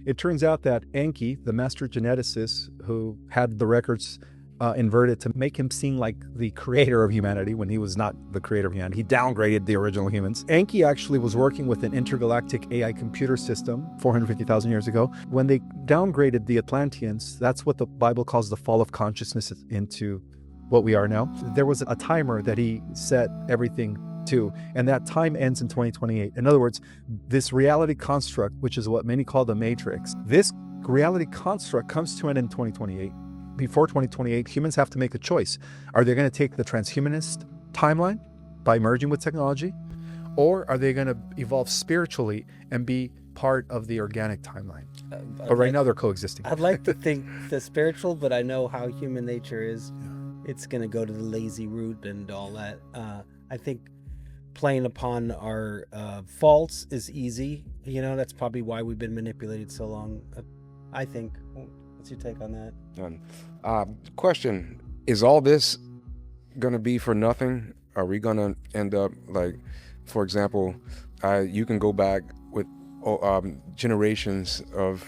It turns out that Enki, the master geneticist who had the records inverted to make him seem like the creator of humanity when he was not the creator of humanity, he downgraded the original humans. Enki actually was working with an intergalactic AI computer system 450,000 years ago. When they downgraded the Atlanteans, that's what the Bible calls the fall of consciousness into what we are now. There was a timer that he set everything to, and that time ends in 2028. In other words, this reality construct, which is what many call the Matrix, this reality construct comes to an end in 2028. Before 2028, humans have to make a choice. Are they going to take the transhumanist timeline by merging with technology? Or are they going to evolve spiritually and be part of the organic timeline? But right now they're coexisting. I'd like to think the spiritual, but I know how human nature is. Yeah. It's going to go to the lazy route and all that. I think playing upon our faults is easy. You know, that's probably why we've been manipulated so long. I think. What's your take on that? Question, is all this going to be for nothing? Are we going to end up like, for example, you can go back with generations of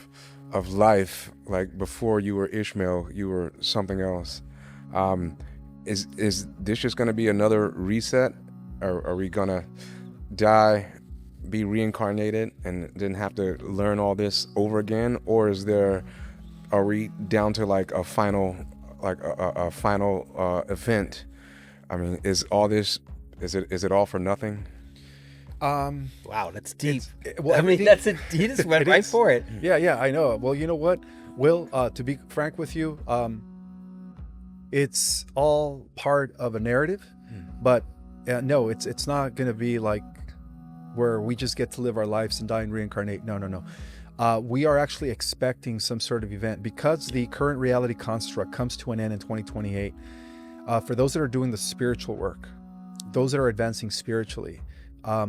life, like before you were Ishmael, you were something else. Is this just going to be another reset? Or are we going to die, be reincarnated, and then have to learn all this over again? Or are we down to like a final event? I mean, is all this, is it all for nothing? Wow, that's deep. You just went right for it. Yeah, I know. Well, you know what, Will, to be frank with you, it's all part of a narrative, but no, it's not going to be like where we just get to live our lives and die and reincarnate. No. We are actually expecting some sort of event because the current reality construct comes to an end in 2028. For those that are doing the spiritual work, those that are advancing spiritually,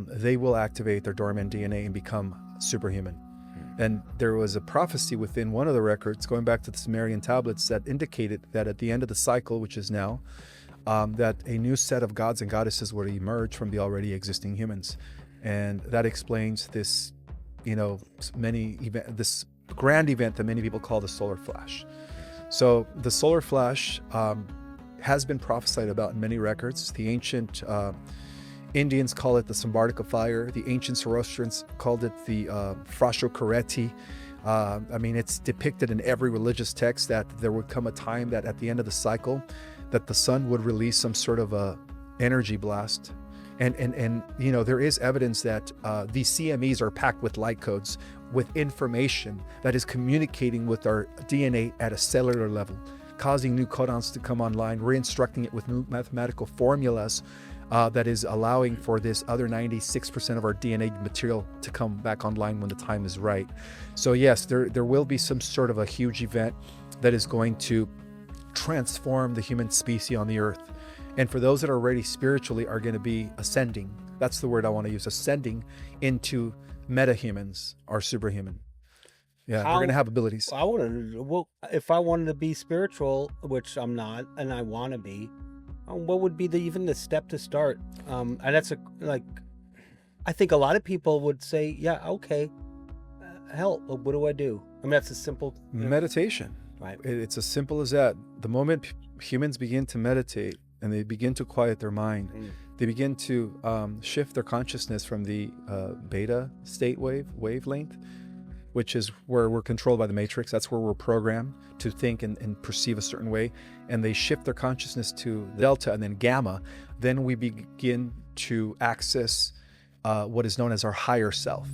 they will activate their dormant DNA and become superhuman. And there was a prophecy within one of the records, going back to the Sumerian tablets, that indicated that at the end of the cycle, which is now, that a new set of gods and goddesses would emerge from the already existing humans. And that explains this this grand event that many people call the solar flash. So the solar flash has been prophesied about in many records. The ancient Indians call it the Sambartika fire. The ancient Zoroastrians called it the Frasho Kareti. I mean, it's depicted in every religious text that there would come a time that at the end of the cycle, that the sun would release some sort of a energy blast. And there is evidence that these CMEs are packed with light codes, with information that is communicating with our DNA at a cellular level, causing new codons to come online, re-instructing it with new mathematical formulas that is allowing for this other 96% of our DNA material to come back online when the time is right. So yes, there will be some sort of a huge event that is going to transform the human species on the earth. And for those that are already spiritually are going to be ascending. That's the word I want to use, ascending into meta-humans or superhuman. Yeah, they're going to have abilities. If I wanted to be spiritual, which I'm not, and I want to be, what would be even the step to start? And that's I think a lot of people would say, yeah, okay, hell, what do I do? I mean, that's a simple... Meditation. Right. It's as simple as that. The moment humans begin to meditate, and they begin to quiet their mind, they begin to shift their consciousness from the beta state wavelength, which is where we're controlled by the matrix. That's where we're programmed to think and perceive a certain way. And they shift their consciousness to delta and then gamma. Then we begin to access what is known as our higher self.